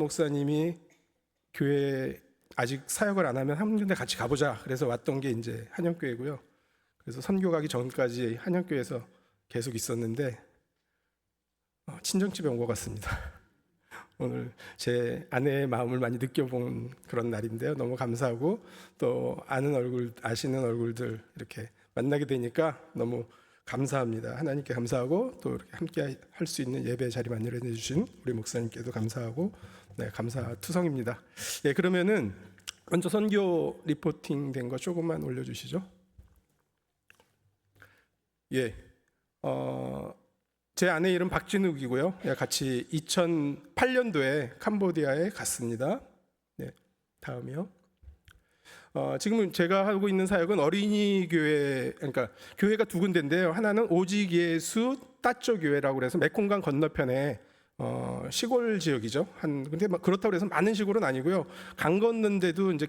목사님이 교회 아직 사역을 안 하면 한 군데 같이 가보자. 그래서 왔던 게 이제 한영교회고요. 그래서 선교 가기 전까지 한영교회에서 계속 있었는데 친정집에 온 것 같습니다. 오늘 제 아내의 마음을 많이 느껴본 그런 날인데요. 너무 감사하고 또 아시는 얼굴들 이렇게 만나게 되니까 너무 감사합니다. 하나님께 감사하고 또 이렇게 함께 할 수 있는 예배 자리 마련해 주신 우리 목사님께도 감사하고 감사투성입니다. 그러면은 먼저 선교 리포팅 된 거 조금만 올려주시죠. 제 아내 이름 박진욱이고요. 같이 2008년도에 캄보디아에 갔습니다. 다음이요. 지금 제가 하고 있는 사역은 어린이 교회, 그러니까 교회가 두 군데인데요. 하나는 오직 예수 따쪼 교회라고 해서 메콩강 건너편에 시골 지역이죠. 근데 그렇다고 해서 많은 시골은 아니고요. 강 건넌데도 이제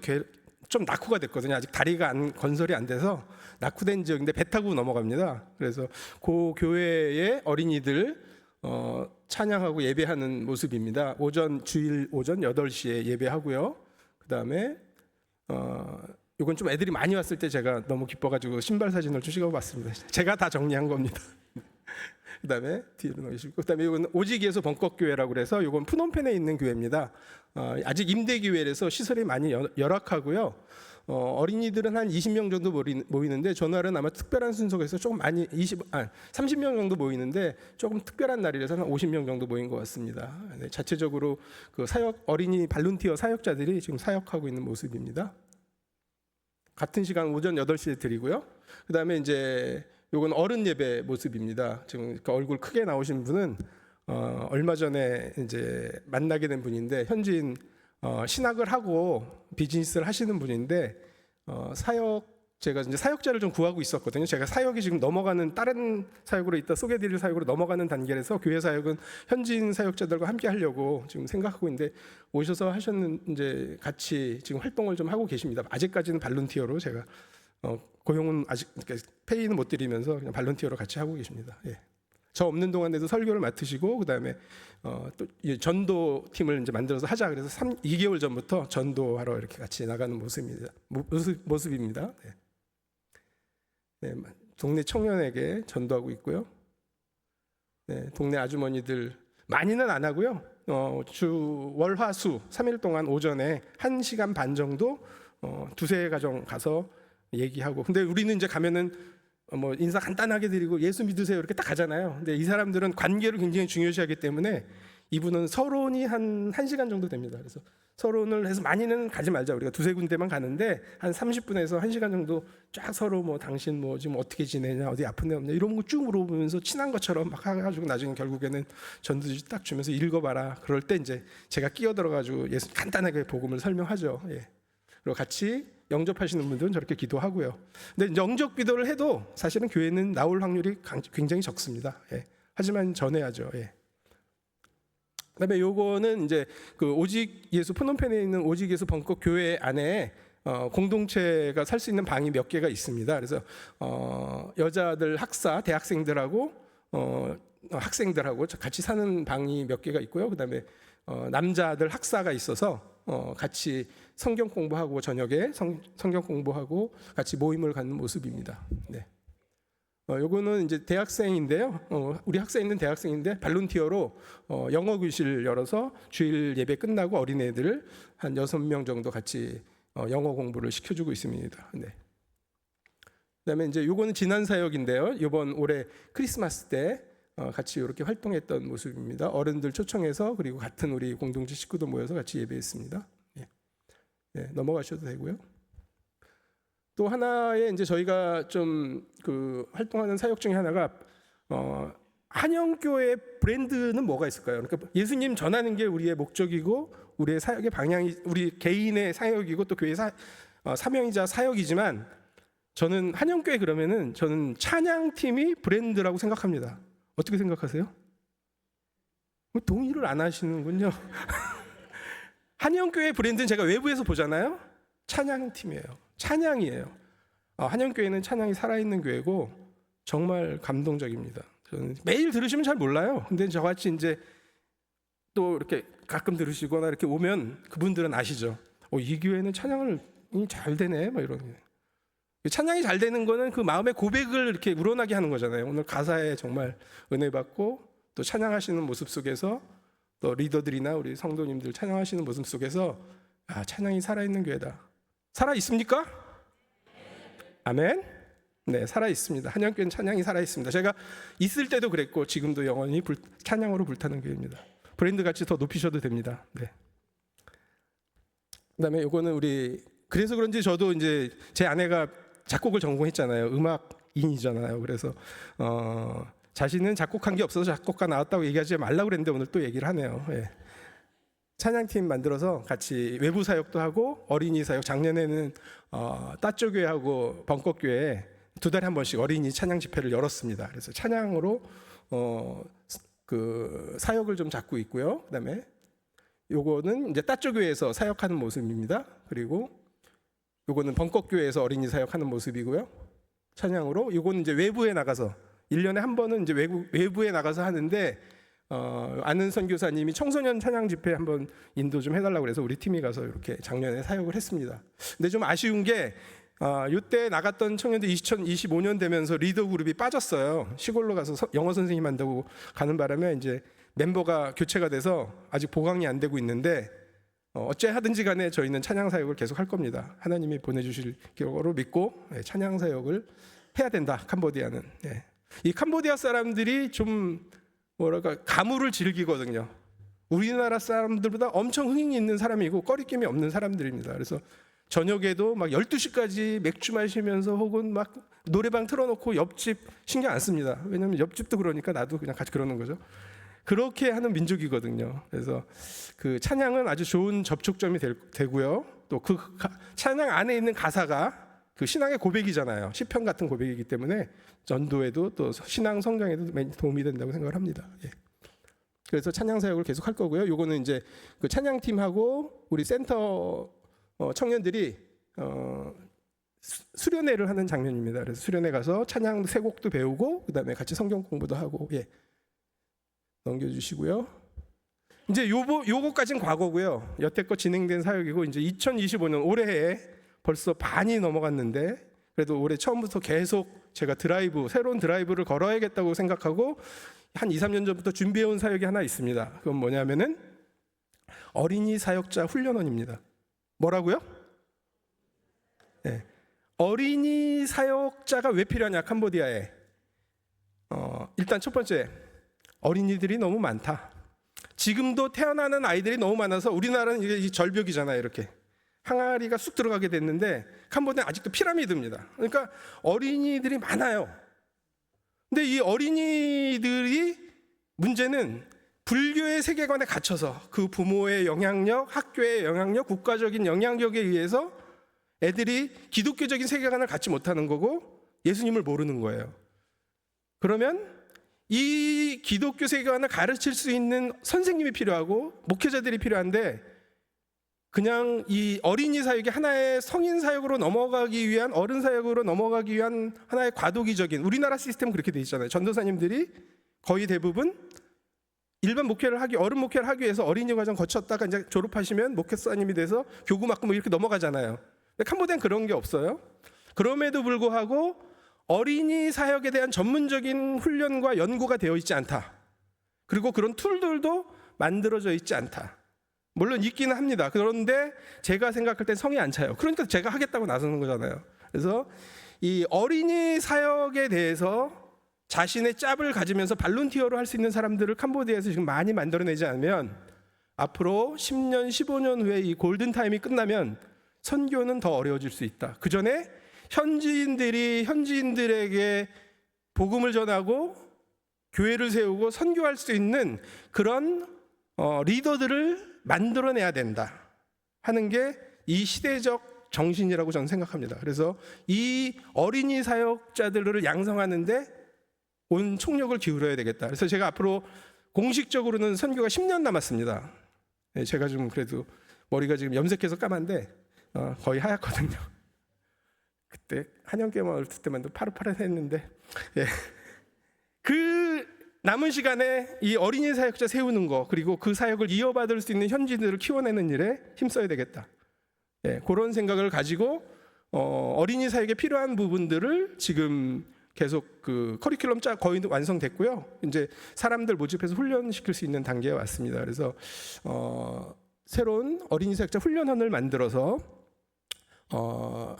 좀 낙후가 됐거든요. 아직 다리가 건설이 안 돼서 낙후된 지역인데 배 타고 넘어갑니다. 그래서 그 교회의 어린이들 찬양하고 예배하는 모습입니다. 주일 오전 8시에 예배하고요. 그 다음에 이건 좀 애들이 많이 왔을 때 제가 너무 기뻐가지고 신발 사진을 좀 찍어봤습니다. 제가 다 정리한 겁니다. 그 다음에 뒤로 넣으시고, 그 다음에 이건 오직 예수 벙커교회라고 그래서 이건 푸놈펜에 있는 교회입니다. 아직 임대교회라서 시설이 많이 열악하고요. 어린이들은 한 20명 정도 모이는데 전날은 아마 특별한 순서에서 조금 많이 30명 정도 모이는데 조금 특별한 날이라서 한 50명 정도 모인 것 같습니다. 자체적으로 그 어린이 발룬티어 사역자들이 지금 사역하고 있는 모습입니다. 같은 시간 오전 8시에 드리고요. 그 다음에 이제 요건 어른 예배 모습입니다. 지금 그 얼굴 크게 나오신 분은 얼마 전에 이제 만나게 된 분인데 현지인 신학을 하고 비즈니스를 하시는 분인데 제가 이제 사역자를 좀 구하고 있었거든요. 제가 사역이 지금 넘어가는 다른 사역으로 있다 소개드릴 사역으로 넘어가는 단계라서 교회 사역은 현지인 사역자들과 함께 하려고 지금 생각하고 있는데 오셔서 이제 같이 지금 활동을 좀 하고 계십니다. 아직까지는 발룬티어로 제가 고용은 아직 페이는 못 드리면서 그냥 발런티어로 같이 하고 계십니다. 저 없는 동안에도 설교를 맡으시고 그다음에 또 전도 팀을 이제 만들어서 하자 그래서 2개월 전부터 전도하러 이렇게 같이 나가는 모습입니다. 동네 청년에게 전도하고 있고요. 동네 아주머니들 많이는 안 하고요. 월화수 3일 동안 오전에 1시간 반 정도 두세 가정 가서 얘기하고, 근데 우리는 이제 가면은 인사 간단하게 드리고 예수 믿으세요 이렇게 딱 가잖아요. 근데 이 사람들은 관계를 굉장히 중요시하기 때문에 이분은 서론이 한 1시간 정도 됩니다. 그래서 서론을 해서 많이는 가지 말자, 우리가 두세 군데만 가는데 한 30분에서 1시간 정도 쫙 서로 당신 지금 어떻게 지내냐, 어디 아픈 데 없냐 이런 거 쭉 물어보면서 친한 것처럼 막 해가지고 나중에 결국에는 전도지 딱 주면서 읽어봐라. 그럴 때 이제 제가 끼어 들어가지고 예수 간단하게 복음을 설명하죠. 그리고 같이 영접하시는 분들은 저렇게 기도하고요. 근데 영접 기도를 해도 사실은 교회는 나올 확률이 굉장히 적습니다. 하지만 전해야죠. 그다음에 요거는 이제 그 오직 예수 푸놈펜에 있는 오직 예수 벙커 교회 안에 공동체가 살 수 있는 방이 몇 개가 있습니다. 그래서 여자들 대학생들하고 학생들하고 같이 사는 방이 몇 개가 있고요. 그다음에 남자들 학사가 있어서 같이 성경 공부하고 저녁에 성경 공부하고 같이 모임을 갖는 모습입니다. 요거는 이제 대학생인데요. 우리 학생에 있는 대학생인데 발룬티어로 영어 교실 열어서 주일 예배 끝나고 어린애들 한 6명 정도 같이 영어 공부를 시켜주고 있습니다. 그다음에 이제 요거는 지난 사역인데요. 이번 올해 크리스마스 때 같이 이렇게 활동했던 모습입니다. 어른들 초청해서 그리고 같은 우리 공동체 식구도 모여서 같이 예배했습니다. 넘어가셔도 되고요. 또 하나의 이제 저희가 좀 그 활동하는 사역 중에 하나가 한영교회 브랜드는 뭐가 있을까요? 그러니까 예수님 전하는 게 우리의 목적이고 우리의 사역의 방향이 우리 개인의 사역이고 또 교회 사명이자 사역이지만 저는 한영교회 그러면은 저는 찬양팀이 브랜드라고 생각합니다. 어떻게 생각하세요? 동의를 안 하시는군요. 한영교회 브랜드는 제가 외부에서 보잖아요. 찬양팀이에요. 찬양이에요. 한영교회는 찬양이 살아있는 교회고 정말 감동적입니다. 저는 매일 들으시면 잘 몰라요. 근데 저같이 이제 또 이렇게 가끔 들으시거나 이렇게 오면 그분들은 아시죠? 이 교회는 찬양을 잘 되네, 막 이런. 찬양이 잘 되는 거는 그 마음의 고백을 이렇게 우러나게 하는 거잖아요. 오늘 가사에 정말 은혜 받고 또 찬양하시는 모습 속에서 또 리더들이나 우리 성도님들 찬양하시는 모습 속에서 찬양이 살아있는 교회다. 살아 있습니까? 아멘. 네, 살아 있습니다. 한영교회는 찬양이 살아 있습니다. 제가 있을 때도 그랬고 지금도 영원히 찬양으로 불타는 교회입니다. 브랜드 가치 더 높이셔도 됩니다. 네. 그다음에 요거는 그래서 그런지 저도 이제 제 아내가 작곡을 전공했잖아요. 음악인이잖아요. 그래서 자신은 작곡한 게 없어서 작곡가 나왔다고 얘기하지 말라고 그랬는데 오늘 또 얘기를 하네요. 예. 찬양팀 만들어서 같이 외부 사역도 하고 어린이 사역, 작년에는 따쪼교회하고 벙커교회에 2달에 한 번씩 어린이 찬양 집회를 열었습니다. 그래서 찬양으로 그 사역을 좀 잡고 있고요. 그다음에 요거는 이제 따쪼교회에서 사역하는 모습입니다. 그리고 요거는 벙커교회에서 어린이 사역하는 모습이고요. 찬양으로 요거는 이제 외부에 나가서 1년에 한 번은 이제 외부에 나가서 하는데 아는 선교사님이 청소년 찬양 집회 한번 인도 좀 해달라고 그래서 우리 팀이 가서 이렇게 작년에 사역을 했습니다. 근데 좀 아쉬운 게 이때 나갔던 청년들 2025년 되면서 리더 그룹이 빠졌어요. 시골로 가서 영어 선생님 한다고 가는 바람에 이제 멤버가 교체가 돼서 아직 보강이 안 되고 있는데 어째 하든지 간에 저희는 찬양 사역을 계속 할 겁니다. 하나님이 보내주실 거로 믿고 찬양 사역을 해야 된다. 캄보디아는. 이 캄보디아 사람들이 좀 가물을 즐기거든요. 우리나라 사람들보다 엄청 흥이 있는 사람이고 꺼리낌이 없는 사람들입니다. 그래서 저녁에도 막 12시까지 맥주 마시면서 혹은 막 노래방 틀어놓고 옆집 신경 안 씁니다. 왜냐하면 옆집도 그러니까 나도 그냥 같이 그러는 거죠. 그렇게 하는 민족이거든요. 그래서 그 찬양은 아주 좋은 접촉점이 되고요. 또 그 찬양 안에 있는 가사가 그 신앙의 고백이잖아요. 시편 같은 고백이기 때문에 전도에도 또 신앙 성장에도 도움이 된다고 생각을 합니다. 그래서 찬양 사역을 계속 할 거고요. 요거는 이제 그 찬양팀하고 우리 센터 청년들이 수련회를 하는 장면입니다. 그래서 수련회 가서 찬양 세 곡도 배우고 그다음에 같이 성경 공부도 하고 넘겨주시고요. 이제 요거까지는 과거고요. 여태껏 진행된 사역이고 이제 2025년 올해에 벌써 반이 넘어갔는데 그래도 올해 처음부터 계속 제가 새로운 드라이브를 걸어야겠다고 생각하고 한 2, 3년 전부터 준비해온 사역이 하나 있습니다. 그건 뭐냐면은 어린이 사역자 훈련원입니다. 뭐라고요? 어린이 사역자가 왜 필요하냐 캄보디아에. 일단 첫 번째, 어린이들이 너무 많다. 지금도 태어나는 아이들이 너무 많아서 우리나라는 이게 절벽이잖아요. 이렇게 항아리가 쑥 들어가게 됐는데 캄보디아는 아직도 피라미드입니다. 그러니까 어린이들이 많아요. 근데 이 어린이들이 문제는 불교의 세계관에 갇혀서 그 부모의 영향력, 학교의 영향력, 국가적인 영향력에 의해서 애들이 기독교적인 세계관을 갖지 못하는 거고 예수님을 모르는 거예요. 그러면 이 기독교 세계관을 가르칠 수 있는 선생님이 필요하고 목회자들이 필요한데 그냥 이 어린이 사역이 하나의 성인 사역으로 넘어가기 위한 어른 사역으로 넘어가기 위한 하나의 과도기적인 우리나라 시스템은 그렇게 돼 있잖아요. 전도사님들이 거의 대부분 일반 목회를 어른 목회를 하기 위해서 어린이 과정 거쳤다가 이제 졸업하시면 목회사님이 돼서 교구 맡고 뭐 이렇게 넘어가잖아요. 근데 캄보디아는 그런 게 없어요. 그럼에도 불구하고 어린이 사역에 대한 전문적인 훈련과 연구가 되어 있지 않다. 그리고 그런 툴들도 만들어져 있지 않다. 물론 있기는 합니다. 그런데 제가 생각할 땐 성이 안 차요. 그러니까 제가 하겠다고 나서는 거잖아요. 그래서 이 어린이 사역에 대해서 자신의 짭을 가지면서 발론티어로 할 수 있는 사람들을 캄보디아에서 지금 많이 만들어내지 않으면 앞으로 10년, 15년 후에 이 골든타임이 끝나면 선교는 더 어려워질 수 있다. 그 전에 현지인들에게 복음을 전하고 교회를 세우고 선교할 수 있는 그런 리더들을 만들어내야 된다 하는 게 이 시대적 정신이라고 저는 생각합니다. 그래서 이 어린이 사역자들을 양성하는데 온 총력을 기울여야 되겠다. 그래서 제가 앞으로 공식적으로는 선교가 10년 남았습니다. 제가 좀 그래도 머리가 지금 염색해서 까만데 거의 하얗거든요. 그때 한영교회만 올 때만 도 파릇파릇했는데 남은 시간에 이 어린이 사역자 세우는 거, 그리고 그 사역을 이어받을 수 있는 현지들을 키워내는 일에 힘써야 되겠다. 예, 그런 생각을 가지고 어린이 사역에 필요한 부분들을 지금 계속 그 커리큘럼 거의 완성됐고요. 이제 사람들 모집해서 훈련시킬 수 있는 단계에 왔습니다. 그래서 새로운 어린이 사역자 훈련원을 만들어서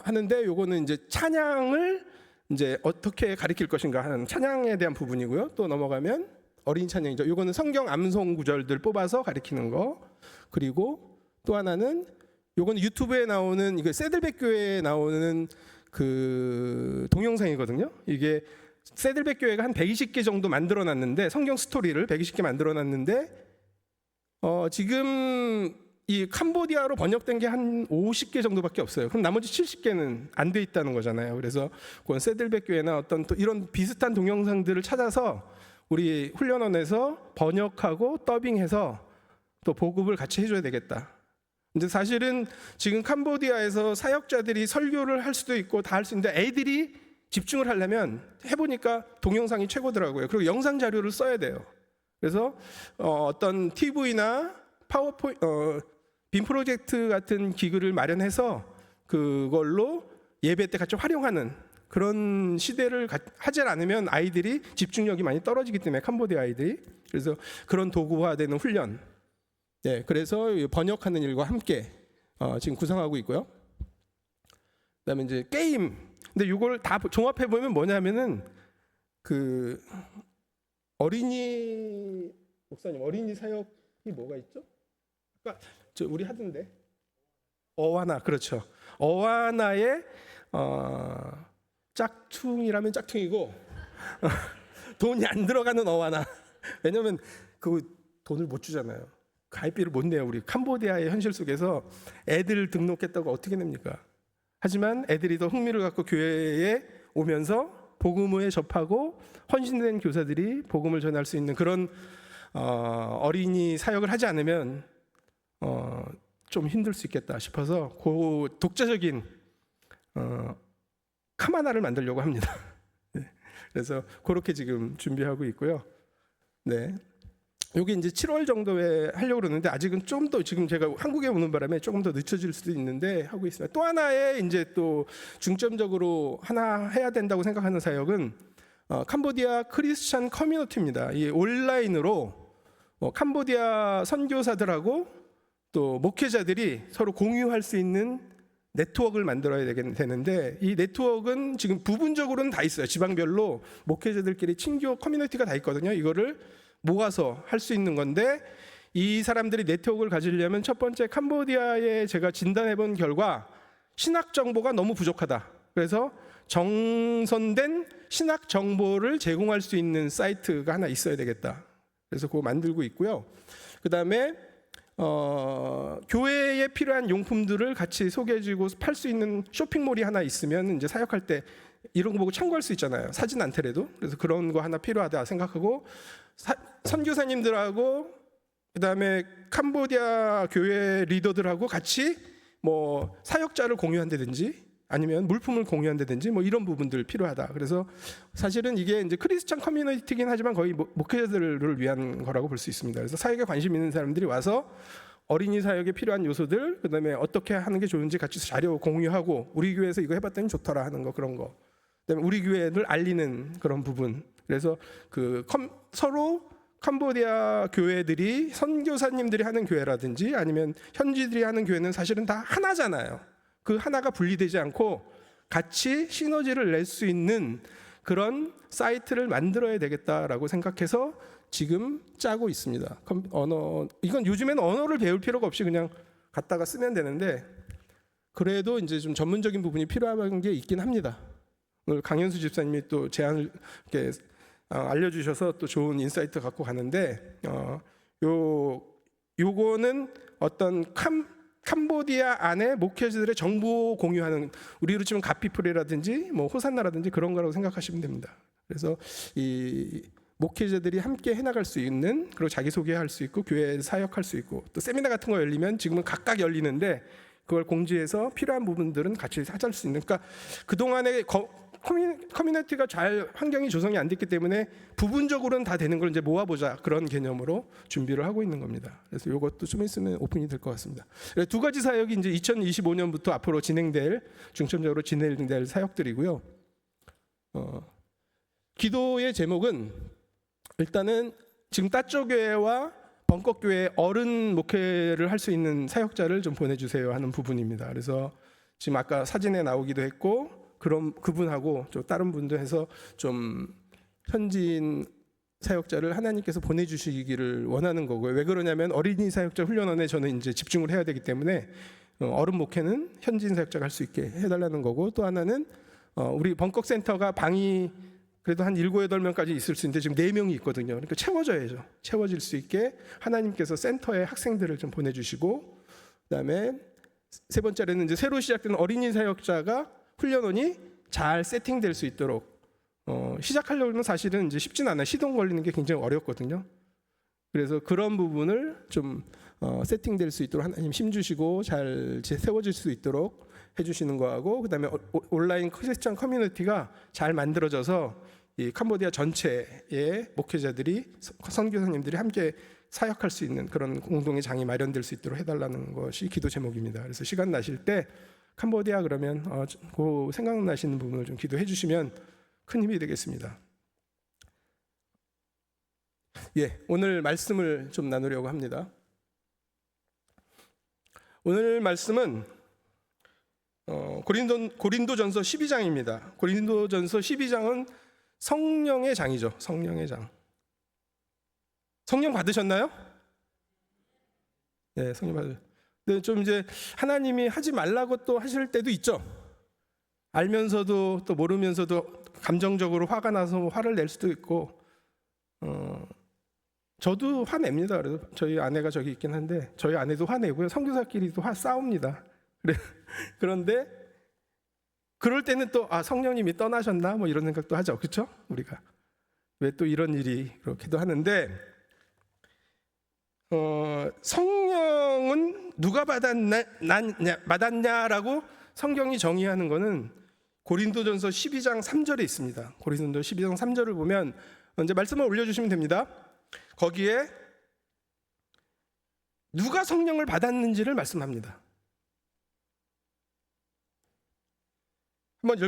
하는데, 요거는 이제 찬양을 이제 어떻게 가르칠 것인가 하는 찬양에 대한 부분이고요. 또 넘어가면 어린이 찬양이죠. 요거는 성경 암송 구절들 뽑아서 가르치는 거. 그리고 또 하나는 요거는 유튜브에 나오는, 이거 세들백 교회에 나오는 그 동영상이거든요. 이게 세들백 교회가 한 120개 정도 만들어 놨는데, 성경 스토리를 120개 만들어 놨는데 지금 이 캄보디아로 번역된 게 한 50개 정도밖에 없어요. 그럼 나머지 70개는 안 돼 있다는 거잖아요. 그래서 그건 세들백 교회나 어떤 또 이런 비슷한 동영상들을 찾아서 우리 훈련원에서 번역하고 더빙해서 또 보급을 같이 해줘야 되겠다. 근데 사실은 지금 캄보디아에서 사역자들이 설교를 할 수도 있고 다 할 수 있는데, 애들이 집중을 하려면 해보니까 동영상이 최고더라고요. 그리고 영상 자료를 써야 돼요. 그래서 어떤 TV나 파워포인트, 빔 프로젝트 같은 기구를 마련해서 그걸로 예배 때 같이 활용하는 그런 시대를 하지 않으면 아이들이 집중력이 많이 떨어지기 때문에, 캄보디아 아이들이. 그래서 그런 도구화되는 훈련, 네, 그래서 번역하는 일과 함께 지금 구상하고 있고요. 그다음에 이제 게임. 근데 이걸 다 종합해 보면 뭐냐면은 그 어린이 목사님, 어린이 사역이 뭐가 있죠? 아까 우리 하던데 어와나, 그렇죠. 어와나의 짝퉁이라면 짝퉁이고 돈이 안 들어가는 어와나. 왜냐면 그 돈을 못 주잖아요. 가입비를 못 내요. 우리 캄보디아의 현실 속에서 애들 등록했다고 어떻게 냅니까? 하지만 애들이 더 흥미를 갖고 교회에 오면서 복음을 접하고 헌신된 교사들이 복음을 전할 수 있는 그런 어린이 사역을 하지 않으면 좀 힘들 수 있겠다 싶어서 그 독자적인 카마나를 만들려고 합니다. 네. 그래서 그렇게 지금 준비하고 있고요. 네. 여기 이제 7월 정도에 하려고 그러는데, 아직은 좀 더, 지금 제가 한국에 오는 바람에 조금 더 늦춰질 수도 있는데 하고 있습니다. 또 하나의 이제 또 중점적으로 하나 해야 된다고 생각하는 사역은 캄보디아 크리스찬 커뮤니티입니다. 이 온라인으로 캄보디아 선교사들하고 또 목회자들이 서로 공유할 수 있는 네트워크를 만들어야 되는데, 이 네트워크는 지금 부분적으로는 다 있어요. 지방별로 목회자들끼리 친교 커뮤니티가 다 있거든요. 이거를 모아서 할 수 있는 건데, 이 사람들이 네트워크를 가지려면 첫 번째, 캄보디아에 제가 진단해 본 결과 신학 정보가 너무 부족하다. 그래서 정선된 신학 정보를 제공할 수 있는 사이트가 하나 있어야 되겠다. 그래서 그거 만들고 있고요. 그 다음에 교회에 필요한 용품들을 같이 소개해주고 팔 수 있는 쇼핑몰이 하나 있으면 이제 사역할 때 이런 거 보고 참고할 수 있잖아요. 사진 않더라도. 그래서 그런 거 하나 필요하다 생각하고, 선교사님들하고 그다음에 캄보디아 교회 리더들하고 같이 뭐 사역자를 공유한다든지 아니면 물품을 공유한다든지 뭐 이런 부분들 필요하다. 그래서 사실은 이게 이제 크리스찬 커뮤니티긴 하지만 거의 목회자들을 위한 거라고 볼 수 있습니다. 그래서 사역에 관심 있는 사람들이 와서 어린이 사역에 필요한 요소들, 그다음에 어떻게 하는 게 좋은지 같이 자료 공유하고, 우리 교회에서 이거 해봤더니 좋더라 하는 거, 그런 거. 그다음에 우리 교회를 알리는 그런 부분. 그래서 서로 캄보디아 교회들이 선교사님들이 하는 교회라든지 아니면 현지들이 하는 교회는 사실은 다 하나잖아요. 그 하나가 분리되지 않고 같이 시너지를 낼 수 있는 그런 사이트를 만들어야 되겠다라고 생각해서 지금 짜고 있습니다. 이건 요즘에는 언어를 배울 필요가 없이 그냥 갖다가 쓰면 되는데, 그래도 이제 좀 전문적인 부분이 필요한 게 있긴 합니다. 오늘 강현수 집사님이 또 제안을 이렇게 알려주셔서 또 좋은 인사이트 갖고 가는데, 요거는 어떤 캄보디아 안에 목회자들의 정보 공유하는, 우리로 치면 가피풀이라든지 뭐 호산나라든지 그런 거라고 생각하시면 됩니다. 그래서 이 목회자들이 함께 해나갈 수 있는, 그리고 자기소개할 수 있고 교회 사역할 수 있고, 또 세미나 같은 거 열리면 지금은 각각 열리는데 그걸 공지해서 필요한 부분들은 같이 하잘 수 있는, 그러니까 그동안에 커뮤니티가 잘 환경이 조성이 안 됐기 때문에 부분적으로는 다 되는 걸 이제 모아보자, 그런 개념으로 준비를 하고 있는 겁니다. 그래서 이것도 좀 있으면 오픈이 될 것 같습니다. 두 가지 사역이 이제 2025년부터 앞으로 중점적으로 진행될 사역들이고요. 기도의 제목은 일단은 지금 따쪼교회와 벙커교회 어른 목회를 할 수 있는 사역자를 좀 보내주세요 하는 부분입니다. 그래서 지금 아까 사진에 나오기도 했고, 그럼 그분하고 좀 다른 분도 해서 좀 현지인 사역자를 하나님께서 보내주시기를 원하는 거고요. 왜 그러냐면 어린이 사역자 훈련원에 저는 이제 집중을 해야 되기 때문에 어른 목회는 현지인 사역자가 할 수 있게 해달라는 거고, 또 하나는 우리 벙커센터가 방이 그래도 한 7, 8명까지 있을 수 있는데 지금 4명이 있거든요. 그러니까 채워져야죠. 채워질 수 있게 하나님께서 센터에 학생들을 좀 보내주시고, 그다음에 세 번째로는 이제 새로 시작되는 어린이 사역자가 훈련원이 잘 세팅될 수 있도록 시작하려면 사실은 이제 쉽진 않아요. 시동 걸리는 게 굉장히 어렵거든요. 그래서 그런 부분을 좀 세팅될 수 있도록 하나님 힘주시고 잘 세워질 수 있도록 해주시는 거하고, 그다음에 온라인 크리스천 커뮤니티가 잘 만들어져서 이 캄보디아 전체의 목회자들이, 선교사님들이 함께 사역할 수 있는 그런 공동의 장이 마련될 수 있도록 해달라는 것이 기도 제목입니다. 그래서 시간 나실 때 캄보디아 그러면 그 생각나시는 부분을 좀 기도해 주시면 큰 힘이 되겠습니다. 오늘 말씀을 좀 나누려고 합니다. 오늘 말씀은 고린도전서 12장입니다. 고린도전서 12장은 성령의 장이죠. 성령의 장. 성령 받으셨나요? 네, 성령 받으셨어요. 근데 좀 이제 하나님이 하지 말라고 또 하실 때도 있죠. 알면서도 또 모르면서도 감정적으로 화가 나서 화를 낼 수도 있고, 저도 화냅니다. 그래서 저희 아내가 저기 있긴 한데 저희 아내도 화내고요. 선교사끼리도 싸웁니다. 그런데 그럴 때는 또 성령님이 떠나셨나 뭐 이런 생각도 하죠. 그렇죠? 우리가 왜 또 이런 일이 그렇기도 하는데, 성령은 누가 받았냐라고 성경이 정의하는 것은 고린도전서 12장 3절에 있습니다. 고린도전서 12장 3절을 보면 이제 말씀을 올려주시면 됩니다. 거기에 누가 성령을 받았는지를 말씀합니다. 한번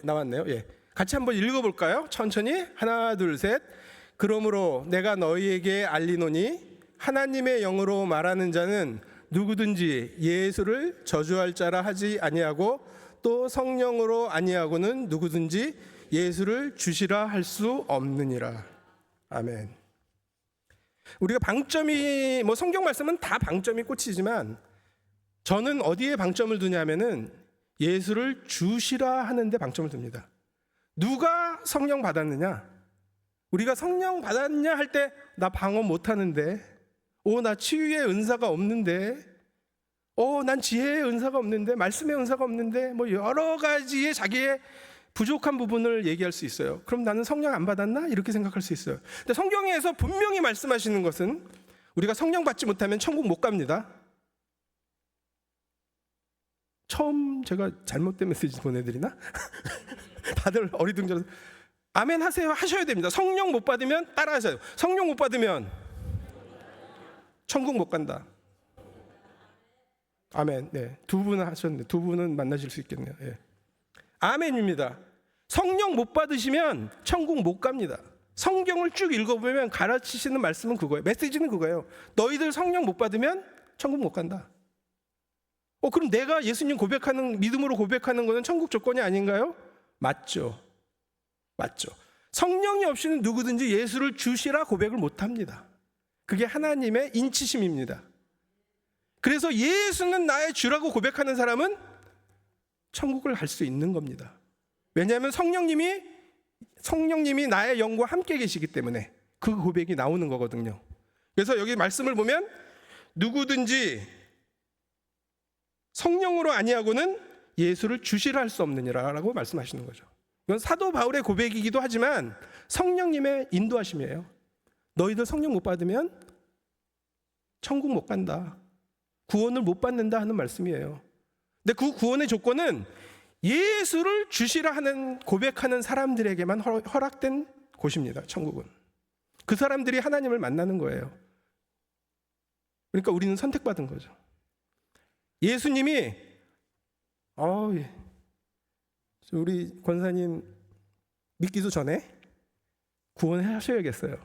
나왔네요. 같이 한번 읽어볼까요? 천천히. 하나, 둘, 셋. 그러므로 내가 너희에게 알리노니 하나님의 영으로 말하는 자는 누구든지 예수를 저주할 자라 하지 아니하고, 또 성령으로 아니하고는 누구든지 예수를 주시라 할 수 없느니라. 아멘. 우리가 방점이 성경 말씀은 다 방점이 꽂히지만 저는 어디에 방점을 두냐면은 예수를 주시라 하는데 방점을 둡니다. 누가 성령 받았느냐? 우리가 성령 받았냐 할 때 나 방언 못하는데, 나 치유의 은사가 없는데, 난 지혜의 은사가 없는데, 말씀의 은사가 없는데, 뭐 여러 가지의 자기의 부족한 부분을 얘기할 수 있어요. 그럼 나는 성령 안 받았나? 이렇게 생각할 수 있어요. 근데 성경에서 분명히 말씀하시는 것은 우리가 성령 받지 못하면 천국 못 갑니다. 처음 제가 잘못된 메시지 보내드리나? 다들 어리둥절해서 아멘 하셔야 됩니다. 성령 못 받으면 따라하세요. 성령 못 받으면 천국 못 간다. 아멘. 네, 두 분은 하셨네. 두 분은 만나실 수 있겠네요. 아멘입니다. 성령 못 받으시면 천국 못 갑니다. 성경을 쭉 읽어보면 가르치시는 말씀은 그거예요. 메시지는 그거예요. 너희들 성령 못 받으면 천국 못 간다. 그럼 내가 예수님 믿음으로 고백하는 것은 천국 조건이 아닌가요? 맞죠. 성령이 없이는 누구든지 예수를 주시라 고백을 못합니다. 그게 하나님의 인치심입니다. 그래서 예수는 나의 주라고 고백하는 사람은 천국을 갈 수 있는 겁니다. 왜냐하면 성령님이 나의 영과 함께 계시기 때문에 그 고백이 나오는 거거든요. 그래서 여기 말씀을 보면 누구든지 성령으로 아니하고는 예수를 주시라 할 수 없느니라라고 말씀하시는 거죠. 이건 사도 바울의 고백이기도 하지만 성령님의 인도하심이에요. 너희들 성령 못 받으면 천국 못 간다. 구원을 못 받는다 하는 말씀이에요. 근데 그 구원의 조건은 예수를 주시라 하는 고백하는 사람들에게만 허락된 곳입니다. 천국은. 그 사람들이 하나님을 만나는 거예요. 그러니까 우리는 선택받은 거죠. 예수님이 우리 권사님 믿기도 전에 구원하셔야겠어요.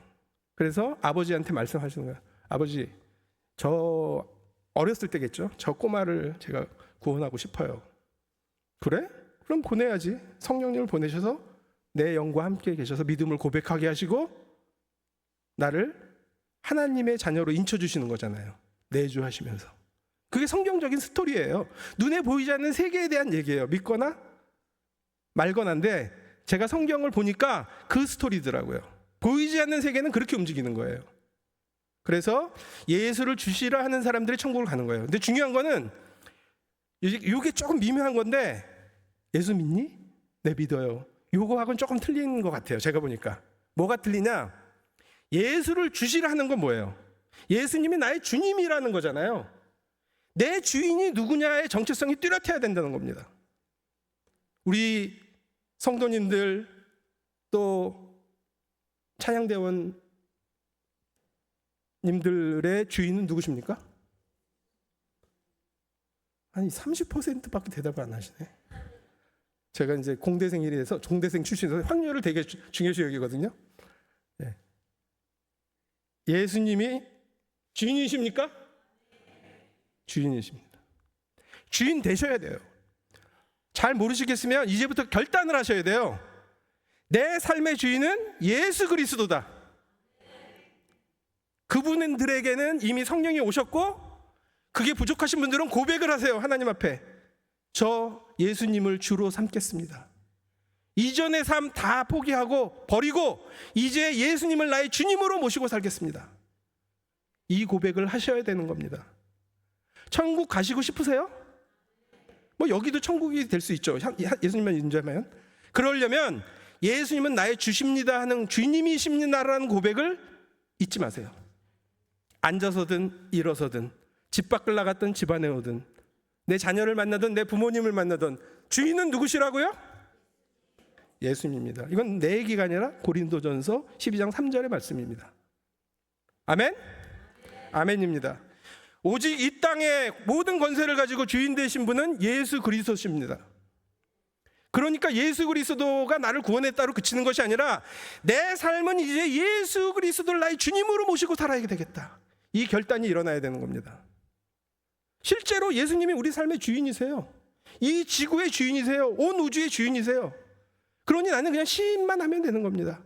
그래서 아버지한테 말씀하시는 거예요. 아버지, 저 어렸을 때겠죠. 저 꼬마를 제가 구원하고 싶어요. 그래? 그럼 보내야지. 성령님을 보내셔서 내 영과 함께 계셔서 믿음을 고백하게 하시고 나를 하나님의 자녀로 인쳐주시는 거잖아요. 내주하시면서. 그게 성경적인 스토리예요. 눈에 보이지 않는 세계에 대한 얘기예요. 믿거나 말거나인데 제가 성경을 보니까 그 스토리더라고요. 보이지 않는 세계는 그렇게 움직이는 거예요. 그래서 예수를 주시라 하는 사람들이 천국을 가는 거예요. 근데 중요한 거는 이게 조금 미묘한 건데, 예수 믿니? 네, 믿어요. 요거하고는 조금 틀린 것 같아요. 제가 보니까. 뭐가 틀리냐? 예수를 주시라 하는 건 뭐예요? 예수님이 나의 주님이라는 거잖아요. 내 주인이 누구냐의 정체성이 뚜렷해야 된다는 겁니다. 우리 성도님들 또 찬양대원 님들의 주인은 누구십니까? 아니 30%밖에 대답을 안 하시네. 제가 이제 공대생이라서 공대생 출신이라서 확률을 되게 중요시 여기거든요. 네. 예수님이 주인이십니까? 주인이십니다. 주인 되셔야 돼요. 잘 모르시겠으면 이제부터 결단을 하셔야 돼요. 내 삶의 주인은 예수 그리스도다. 그분들에게는 이미 성령이 오셨고, 그게 부족하신 분들은 고백을 하세요. 하나님 앞에 저 예수님을 주로 삼겠습니다. 이전의 삶 다 포기하고 버리고 이제 예수님을 나의 주님으로 모시고 살겠습니다. 이 고백을 하셔야 되는 겁니다. 천국 가시고 싶으세요? 뭐 여기도 천국이 될 수 있죠. 예수님만 인정하면. 그러려면 예수님은 나의 주십니다 하는 주님이십니다라는 고백을 잊지 마세요. 앉아서든 일어서든 집 밖을 나갔든 집 안에 오든 내 자녀를 만나든 내 부모님을 만나든 주인은 누구시라고요? 예수님입니다. 이건 내 얘기가 아니라 고린도전서 12장 3절의 말씀입니다. 아멘? 아멘입니다. 오직 이 땅의 모든 권세를 가지고 주인 되신 분은 예수 그리스도십니다. 그러니까 예수 그리스도가 나를 구원했다로 그치는 것이 아니라 내 삶은 이제 예수 그리스도를 나의 주님으로 모시고 살아야 되겠다. 이 결단이 일어나야 되는 겁니다. 실제로 예수님이 우리 삶의 주인이세요. 이 지구의 주인이세요. 온 우주의 주인이세요. 그러니 나는 그냥 시인만 하면 되는 겁니다.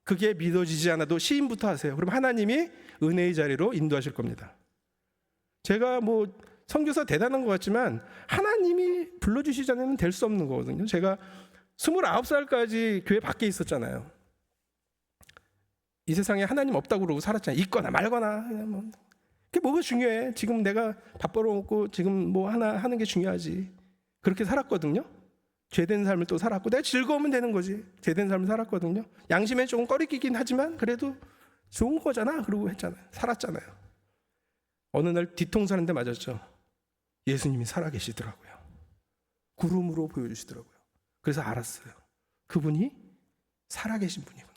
그게 믿어지지 않아도 시인부터 하세요. 그럼 하나님이 은혜의 자리로 인도하실 겁니다. 제가 뭐 선교사 대단한 것 같지만 하나님이 불러주시지 않으면 될 수 없는 거거든요. 제가 29살까지 교회 밖에 있었잖아요. 이 세상에 하나님 없다고 그러고 살았잖아요. 있거나 말거나. 뭐. 그게 뭐가 중요해. 지금 내가 밥 벌어먹고 지금 뭐 하나 하는 게 중요하지. 그렇게 살았거든요. 죄된 삶을 또 살았고 내가 즐거우면 되는 거지. 죄된 삶을 살았거든요. 양심에 조금 꺼리끼긴 하지만 그래도 좋은 거잖아. 그러고 했잖아요. 살았잖아요. 어느 날 뒤통수 하는데 맞았죠. 예수님이 살아계시더라고요. 구름으로 보여주시더라고요. 그래서 알았어요. 그분이 살아계신 분이구나.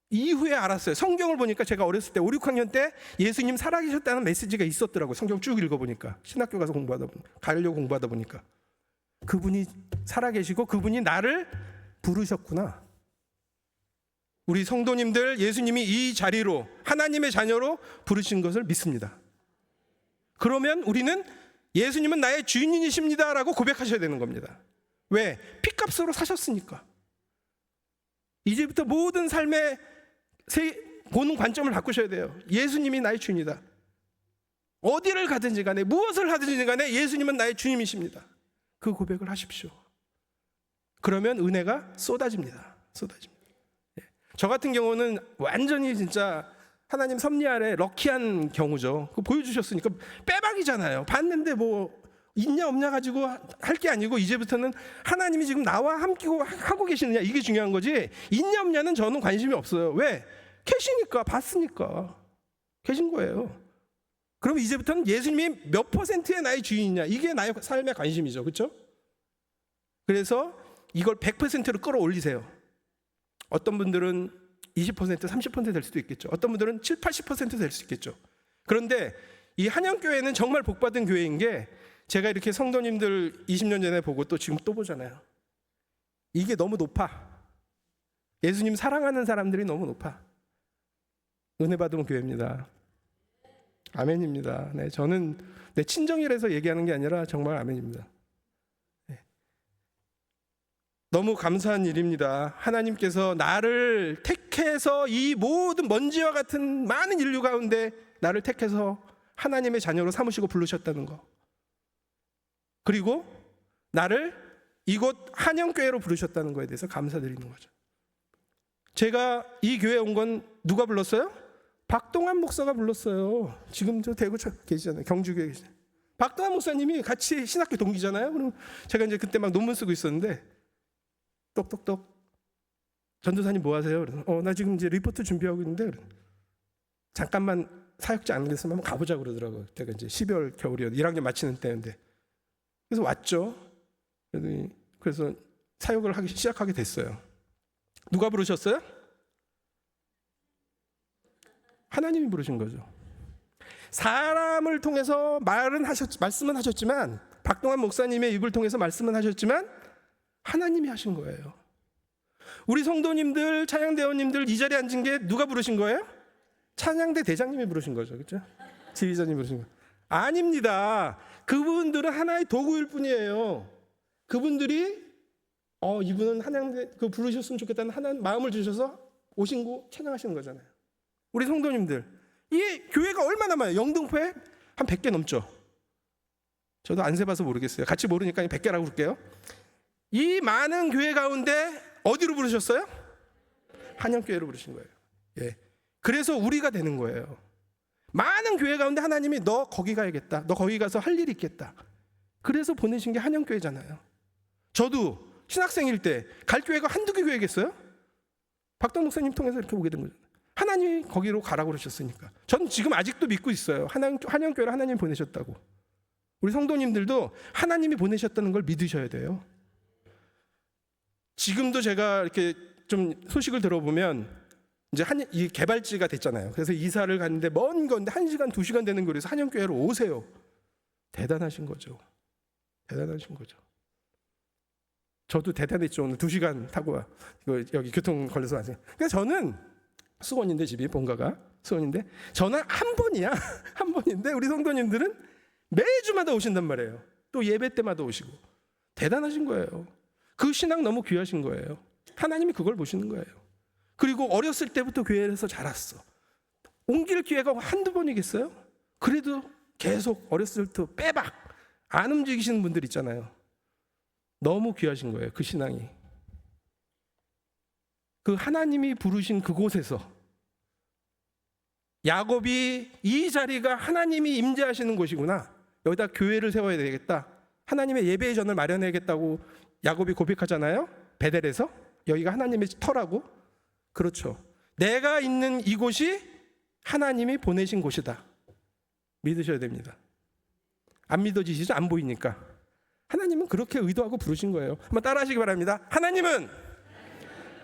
이후에 알았어요. 성경을 보니까 제가 어렸을 때 5, 6학년 때 예수님 살아계셨다는 메시지가 있었더라고요. 성경 쭉 읽어보니까. 신학교 가서 가려고 공부하다 보니까. 그분이 살아계시고 그분이 나를 부르셨구나. 우리 성도님들 예수님이 이 자리로 하나님의 자녀로 부르신 것을 믿습니다. 그러면 우리는 예수님은 나의 주인이십니다 라고 고백하셔야 되는 겁니다. 왜? 피값으로 사셨으니까. 이제부터 모든 삶의 보는 관점을 바꾸셔야 돼요. 예수님이 나의 주인이다. 어디를 가든지 간에 무엇을 하든지 간에 예수님은 나의 주님이십니다. 그 고백을 하십시오. 그러면 은혜가 쏟아집니다. 저 같은 경우는 완전히 진짜 하나님 섭리 아래 럭키한 경우죠. 그거 보여주셨으니까 빼박이잖아요. 봤는데 뭐 있냐 없냐 가지고 할 게 아니고 이제부터는 하나님이 지금 나와 함께 하고 계시느냐 이게 중요한 거지. 있냐 없냐는 저는 관심이 없어요. 왜? 계시니까 봤으니까 계신 거예요. 그럼 이제부터는 예수님이 몇 %의 나의 주인이냐 이게 나의 삶의 관심이죠. 그렇죠? 그래서 이걸 100%로 끌어올리세요. 어떤 분들은 20%, 30% 될 수도 있겠죠. 어떤 분들은 7, 80% 될 수 있겠죠. 그런데 이 한영교회는 정말 복받은 교회인 게, 제가 이렇게 성도님들 20년 전에 보고 또 지금 또 보잖아요. 이게 너무 높아. 예수님 사랑하는 사람들이 너무 높아. 은혜 받은 교회입니다. 아멘입니다. 네, 저는 내 친정이라서 얘기하는 게 아니라 정말 아멘입니다. 네. 너무 감사한 일입니다. 하나님께서 나를 택해서 이 모든 먼지와 같은 많은 인류 가운데 나를 택해서 하나님의 자녀로 삼으시고 부르셨다는 거. 그리고 나를 이곳 한영교회로 부르셨다는 거에 대해서 감사드리는 거죠. 제가 이 교회에 온 건 누가 불렀어요? 박동환 목사가 불렀어요. 지금 저 대구 계시잖아요. 경주교회 계시잖아요. 박동환 목사님이 같이 신학교 동기잖아요. 그럼 제가 이제 그때 막 논문 쓰고 있었는데 똑똑똑, 전도사님 뭐 하세요? 그래서 나 지금 이제 리포트 준비하고 있는데, 잠깐만 사역자 안 계시면 한번 가보자 그러더라고요. 그때가 이제 12월 겨울이었는데 1학년 마치는 때인데, 그래서 왔죠. 그래서 사역을 시작하게 됐어요. 누가 부르셨어요? 하나님이 부르신 거죠. 사람을 통해서 말씀은 하셨지만, 박동환 목사님의 입을 통해서 말씀은 하셨지만 하나님이 하신 거예요. 우리 성도님들, 찬양대원님들 이 자리에 앉은 게 누가 부르신 거예요? 찬양대 대장님이 부르신 거죠. 그렇죠? 지휘자님이 부르신 거예요. 아닙니다. 그분들은 하나의 도구일 뿐이에요. 그분들이 이분은 한양대 부르셨으면 좋겠다는 하나님 마음을 주셔서 오신 거 찬양하시는 거잖아요. 우리 성도님들, 이 교회가 얼마나 많아요? 영등포에 한 100개 넘죠. 저도 안 세봐서 모르겠어요. 같이 모르니까 100개라고 그럴게요. 이 많은 교회 가운데 어디로 부르셨어요? 한영교회로 부르신 거예요. 예. 그래서 우리가 되는 거예요. 많은 교회 가운데 하나님이 너 거기 가야겠다, 너 거기 가서 할 일이 있겠다, 그래서 보내신 게 한영교회잖아요. 저도 신학생일 때 갈 교회가 한두 개 교회겠어요? 박동 목사님 통해서 이렇게 오게 된 거죠. 하나님이 거기로 가라고 그러셨으니까. 저는 지금 아직도 믿고 있어요. 한영교회를 하나님이 보내셨다고. 우리 성도님들도 하나님이 보내셨다는 걸 믿으셔야 돼요. 지금도 제가 이렇게 좀 소식을 들어보면 이제 이 개발지가 됐잖아요. 그래서 이사를 갔는데 먼 건데 1시간, 2시간 되는 거리에서 한영교회로 오세요. 대단하신 거죠. 대단하신 거죠. 저도 대단했죠. 오늘 2시간 타고 여기 교통 걸려서 왔어요. 그러니까 저는 수원인데, 집이 본가가 수원인데, 저는 한 번이야. 한 번인데 우리 성도님들은 매주마다 오신단 말이에요. 또 예배 때마다 오시고. 대단하신 거예요. 그 신앙 너무 귀하신 거예요. 하나님이 그걸 보시는 거예요. 그리고 어렸을 때부터 교회에서 자랐어. 옮길 기회가 한두 번이겠어요? 그래도 계속 어렸을 때부터 빼박 안 움직이시는 분들 있잖아요. 너무 귀하신 거예요. 그 신앙이. 그 하나님이 부르신 그곳에서 야곱이 이 자리가 하나님이 임재하시는 곳이구나, 여기다 교회를 세워야 되겠다, 하나님의 예배의 전을 마련해야겠다고 야곱이 고백하잖아요. 베델에서 여기가 하나님의 터라고. 그렇죠. 내가 있는 이곳이 하나님이 보내신 곳이다, 믿으셔야 됩니다. 안 믿어지시죠? 안 보이니까. 하나님은 그렇게 의도하고 부르신 거예요. 한번 따라하시기 바랍니다. 하나님은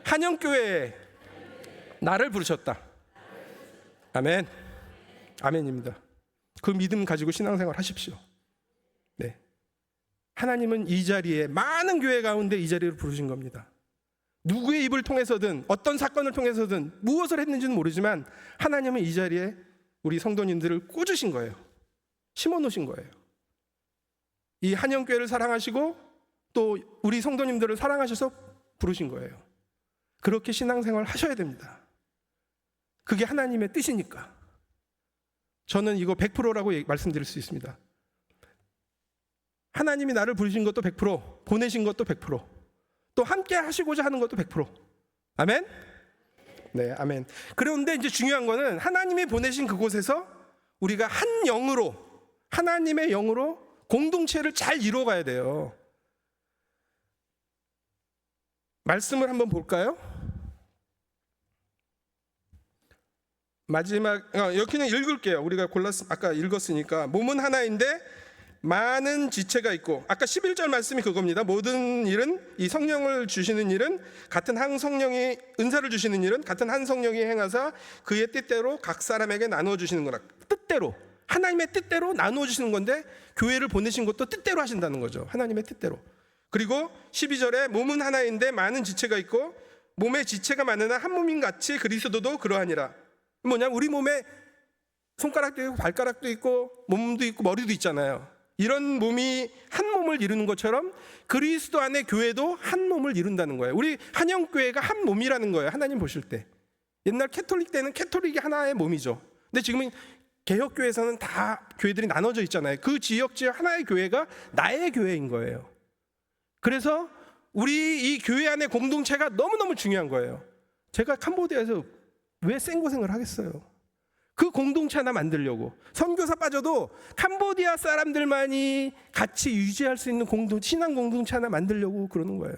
한영교회에 나를 부르셨다. 아멘. 아멘입니다. 그 믿음 가지고 신앙생활 하십시오. 네. 하나님은 이 자리에, 많은 교회 가운데 이 자리를 부르신 겁니다. 누구의 입을 통해서든 어떤 사건을 통해서든 무엇을 했는지는 모르지만 하나님은 이 자리에 우리 성도님들을 꽂으신 거예요. 심어놓으신 거예요. 이 한영교회를 사랑하시고 또 우리 성도님들을 사랑하셔서 부르신 거예요. 그렇게 신앙생활 하셔야 됩니다. 그게 하나님의 뜻이니까. 저는 이거 100%라고 말씀드릴 수 있습니다. 하나님이 나를 부르신 것도 100%, 보내신 것도 100%, 또 함께 하시고자 하는 것도 100%. 아멘? 네, 아멘. 그런데 이제 중요한 거는 하나님이 보내신 그곳에서 우리가 한 영으로, 하나님의 영으로 공동체를 잘 이루어가야 돼요. 말씀을 한번 볼까요? 마지막 여기는 읽을게요. 우리가 아까 읽었으니까. 몸은 하나인데 많은 지체가 있고, 아까 11절 말씀이 그겁니다. 모든 일은, 이 성령을 주시는 일은 같은 한 성령이, 은사를 주시는 일은 같은 한 성령이 행하사 그의 뜻대로 각 사람에게 나누어 주시는 거라. 뜻대로, 하나님의 뜻대로 나누어 주시는 건데, 교회를 보내신 것도 뜻대로 하신다는 거죠. 하나님의 뜻대로. 그리고 12절에 몸은 하나인데 많은 지체가 있고 몸의 지체가 많으나 한 몸인 같이 그리스도도 그러하니라. 뭐냐, 우리 몸에 손가락도 있고 발가락도 있고 몸도 있고 머리도 있잖아요. 이런 몸이 한 몸을 이루는 것처럼 그리스도 안에 교회도 한 몸을 이룬다는 거예요. 우리 한영교회가 한 몸이라는 거예요. 하나님 보실 때. 옛날 캐톨릭 때는 캐톨릭이 하나의 몸이죠. 근데 지금은 개혁교회에서는 다 교회들이 나눠져 있잖아요. 그 지역 하나의 교회가 나의 교회인 거예요. 그래서 우리 이 교회 안의 공동체가 너무너무 중요한 거예요. 제가 캄보디아에서 왜 생고생을 하겠어요? 그 공동체 하나 만들려고. 선교사 빠져도 캄보디아 사람들만이 같이 유지할 수 있는 신앙 공동체 하나 만들려고 그러는 거예요.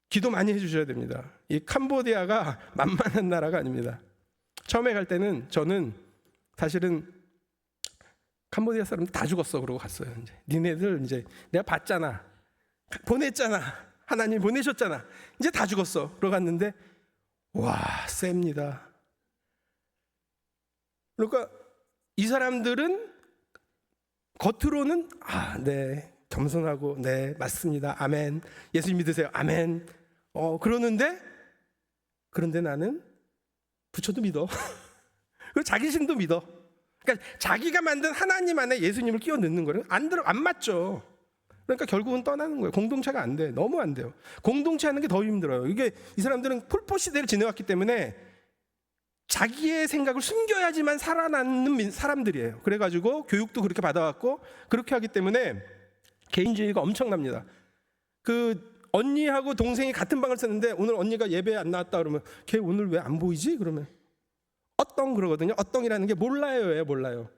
기도 많이 해주셔야 됩니다. 이 캄보디아가 만만한 나라가 아닙니다. 처음에 갈 때는 저는 사실은 캄보디아 사람 다 죽었어 그러고 갔어요. 이제 니네들 이제 내가 봤잖아, 보냈잖아, 하나님 보내셨잖아, 이제 다 죽었어 그러고 갔는데 와, 셉니다. 그러니까 이 사람들은 겉으로는 네, 겸손하고 네, 맞습니다, 아멘, 예수님 믿으세요, 아멘, 그런데 나는 부처도 믿어. 그리고 자기 신도 믿어. 그러니까 자기가 만든 하나님 안에 예수님을 끼워 넣는 거는 안 맞죠. 그러니까 결국은 떠나는 거예요. 공동체가 안 돼. 너무 안 돼요. 공동체 하는 게 더 힘들어요. 이게 이 사람들은 폴포 시대를 지내왔기 때문에 자기의 생각을 숨겨야지만 살아남는 사람들이에요. 그래가지고 교육도 그렇게 받아왔고 그렇게 하기 때문에 개인주의가 엄청납니다. 그 언니하고 동생이 같은 방을 썼는데 오늘 언니가 예배에 안 나왔다 그러면 걔 오늘 왜 안 보이지? 그러면 어떤 그러거든요. 어떤이라는 게 몰라요.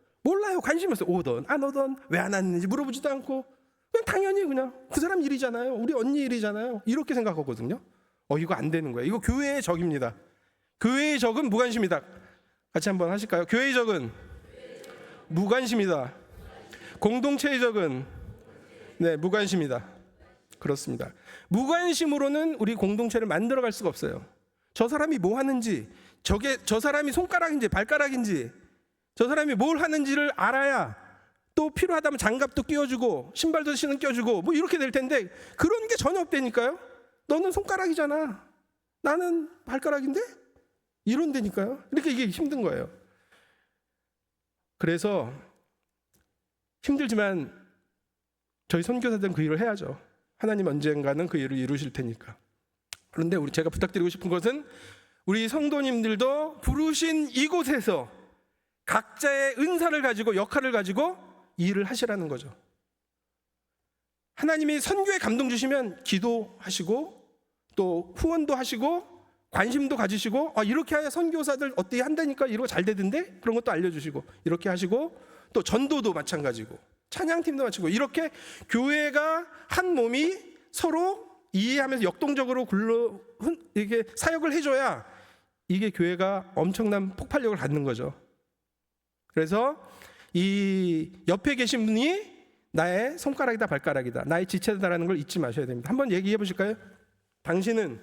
관심 없어요. 오던 안 오던 왜 안 왔는지 물어보지도 않고 그냥 당연히 그냥 그 사람 일이잖아요. 우리 언니 일이잖아요. 이렇게 생각하거든요. 이거 안 되는 거예요. 이거 교회의 적입니다. 교회의 적은 무관심이다. 같이 한번 하실까요? 교회의 적은 무관심이다. 공동체의 적은 무관심이다. 그렇습니다. 무관심으로는 우리 공동체를 만들어갈 수가 없어요. 저 사람이 뭐 하는지, 저 사람이 손가락인지 발가락인지, 저 사람이 뭘 하는지를 알아야 또 필요하다면 장갑도 끼워주고 신발도 껴주고 뭐 이렇게 될 텐데 그런 게 전혀 없다니까요. 너는 손가락이잖아, 나는 발가락인데? 이런다니까요. 이렇게 이게 힘든 거예요. 그래서 힘들지만 저희 선교사들은 그 일을 해야죠. 하나님 언젠가는 그 일을 이루실 테니까. 그런데 제가 부탁드리고 싶은 것은 우리 성도님들도 부르신 이곳에서 각자의 은사를 가지고 역할을 가지고 일을 하시라는 거죠. 하나님이 선교에 감동 주시면 기도하시고 또 후원도 하시고 관심도 가지시고 이렇게 해야 선교사들 어떻게 한다니까 이러고 잘 되던데 그런 것도 알려주시고 이렇게 하시고 또 전도도 마찬가지고 찬양팀도 마찬가지고 이렇게 교회가 한 몸이 서로 이해하면서 역동적으로 이게 사역을 해줘야 이게 교회가 엄청난 폭발력을 갖는 거죠. 그래서 이 옆에 계신 분이 나의 손가락이다 발가락이다 나의 지체다라는 걸 잊지 마셔야 됩니다. 한번 얘기해 보실까요? 당신은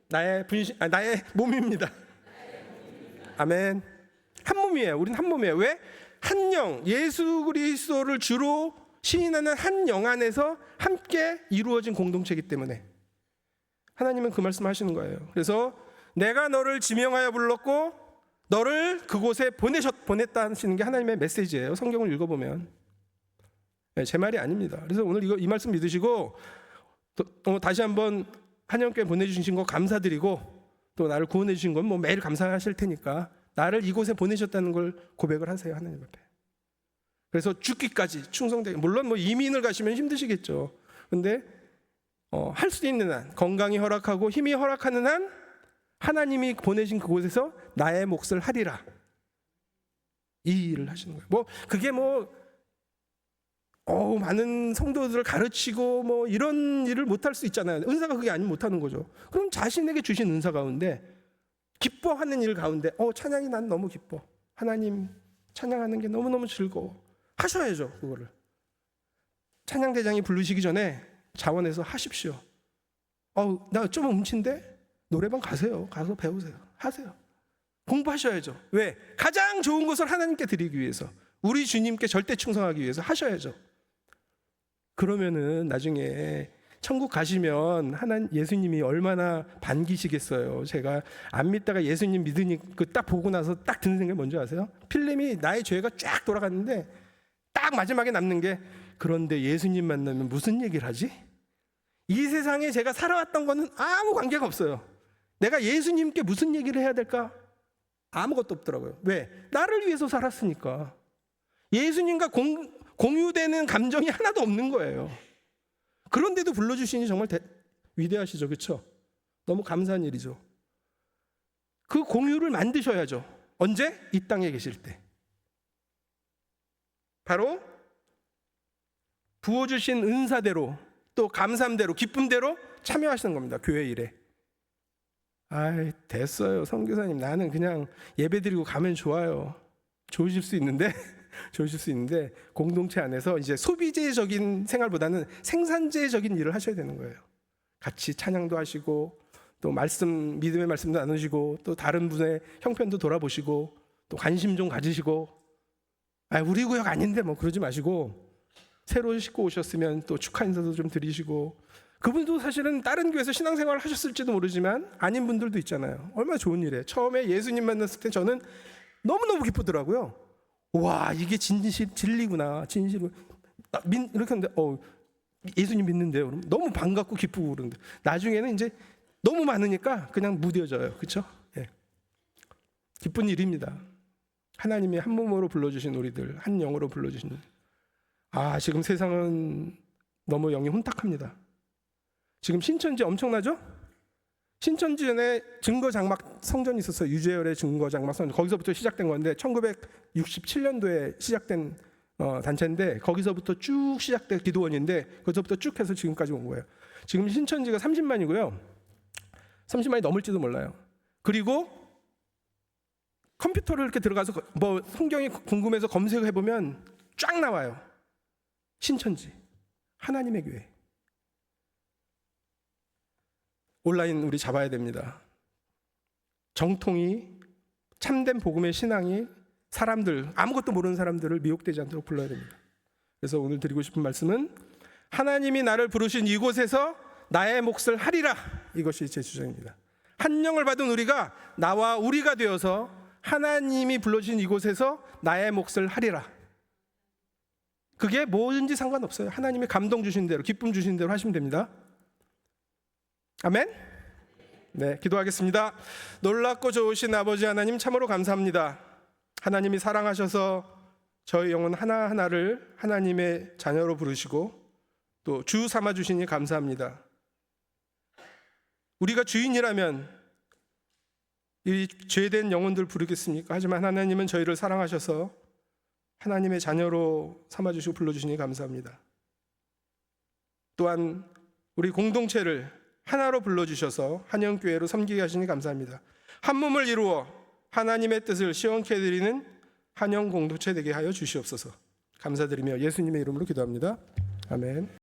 나의 몸입니다. 아멘. 한 몸이에요. 우린 한 몸이에요. 왜? 한 영, 예수 그리스도를 주로 시인하는 한 영 안에서 함께 이루어진 공동체이기 때문에 하나님은 그 말씀 하시는 거예요. 그래서 내가 너를 지명하여 불렀고 너를 그곳에 보냈다 하시는 게 하나님의 메시지예요. 성경을 읽어보면 제 말이 아닙니다. 그래서 오늘 이 말씀 믿으시고 다시 한번 한영교회 보내주신 거 감사드리고 또 나를 구원해 주신 건 뭐 매일 감사하실 테니까 나를 이곳에 보내셨다는 걸 고백을 하세요. 하나님 앞에. 그래서 죽기까지 충성되게, 물론 뭐 이민을 가시면 힘드시겠죠. 근데 할 수 있는 한, 건강이 허락하고 힘이 허락하는 한 하나님이 보내신 그곳에서 나의 몫을 하리라, 이 일을 하시는 거예요. 그게 많은 성도들을 가르치고 이런 일을 못할 수 있잖아요. 은사가 그게 아니면 못하는 거죠. 그럼 자신에게 주신 은사 가운데 기뻐하는 일 가운데 찬양이 난 너무 기뻐, 하나님 찬양하는 게 너무너무 즐거워, 하셔야죠. 그거를 찬양대장이 부르시기 전에 자원해서 하십시오. 나 좀 음치인데 노래방 가세요. 가서 배우세요. 하세요. 공부하셔야죠. 왜? 가장 좋은 것을 하나님께 드리기 위해서, 우리 주님께 절대 충성하기 위해서 하셔야죠. 그러면은 나중에 천국 가시면 예수님이 얼마나 반기시겠어요. 제가 안 믿다가 예수님 믿으니 딱 보고 나서 딱 드는 생각이 뭔지 아세요? 필름이 나의 죄가 쫙 돌아갔는데 딱 마지막에 남는 게, 그런데 예수님 만나면 무슨 얘기를 하지? 이 세상에 제가 살아왔던 거는 아무 관계가 없어요. 내가 예수님께 무슨 얘기를 해야 될까? 아무것도 없더라고요. 왜? 나를 위해서 살았으니까. 예수님과 공유되는 감정이 하나도 없는 거예요. 그런데도 불러주시니 정말 위대하시죠. 그렇죠? 너무 감사한 일이죠. 그 공유를 만드셔야죠. 언제? 이 땅에 계실 때. 바로 부어주신 은사대로, 또 감사함대로, 기쁨대로 참여하시는 겁니다. 교회 일에. 됐어요 선교사님, 나는 그냥 예배드리고 가면 좋아요. 좋으실 수 있는데 공동체 안에서 이제 소비재적인 생활보다는 생산재적인 일을 하셔야 되는 거예요. 같이 찬양도 하시고, 또 믿음의 말씀도 나누시고, 또 다른 분의 형편도 돌아보시고, 또 관심 좀 가지시고. 우리 구역 아닌데 뭐 그러지 마시고, 새로 싣고 오셨으면 또 축하 인사도 좀 드리시고. 그분도 사실은 다른 교회에서 신앙생활을 하셨을지도 모르지만 아닌 분들도 있잖아요. 얼마나 좋은 일이에요. 처음에 예수님 만났을 때 저는 너무너무 기쁘더라고요. 와, 이게 진리구나. 진실. 이렇게 하는데 예수님 믿는데요. 그럼 너무 반갑고 기쁘고 그러는데, 나중에는 이제 너무 많으니까 그냥 무뎌져요. 그렇죠? 예. 기쁜 일입니다. 하나님이 한 몸으로 불러주신 우리들, 한 영으로 불러주신. 지금 세상은 너무 영이 혼탁합니다. 지금 신천지 엄청나죠? 신천지에 증거장막 성전이 있었어요. 유재열의 증거장막 성전. 거기서부터 시작된 건데 1967년도에 시작된 단체인데, 거기서부터 쭉 시작된 기도원인데, 거기서부터 쭉 해서 지금까지 온 거예요. 지금 신천지가 30만이고요. 30만이 넘을지도 몰라요. 그리고 컴퓨터를 이렇게 들어가서 뭐 성경이 궁금해서 검색을 해보면 쫙 나와요. 신천지, 하나님의 교회. 온라인 우리 잡아야 됩니다. 정통이, 참된 복음의 신앙이 사람들, 아무것도 모르는 사람들을 미혹되지 않도록 불러야 됩니다. 그래서 오늘 드리고 싶은 말씀은, 하나님이 나를 부르신 이곳에서 나의 몫을 하리라. 이것이 제 주장입니다. 한 영을 받은 우리가 나와 우리가 되어서 하나님이 불러주신 이곳에서 나의 몫을 하리라. 그게 뭐든지 상관없어요. 하나님이 감동 주신 대로, 기쁨 주신 대로 하시면 됩니다. 아멘? 네, 기도하겠습니다. 놀랍고 좋으신 아버지 하나님, 참으로 감사합니다. 하나님이 사랑하셔서 저희 영혼 하나하나를 하나님의 자녀로 부르시고 또 주 삼아 주시니 감사합니다. 우리가 주인이라면 이 죄된 영혼들 부르겠습니까? 하지만 하나님은 저희를 사랑하셔서 하나님의 자녀로 삼아 주시고 불러주시니 감사합니다. 또한 우리 공동체를 하나로 불러주셔서 한영교회로 섬기게 하시니 감사합니다. 한 몸을 이루어 하나님의 뜻을 시원케 해드리는 한영 공동체 되게 하여 주시옵소서. 감사드리며 예수님의 이름으로 기도합니다. 아멘.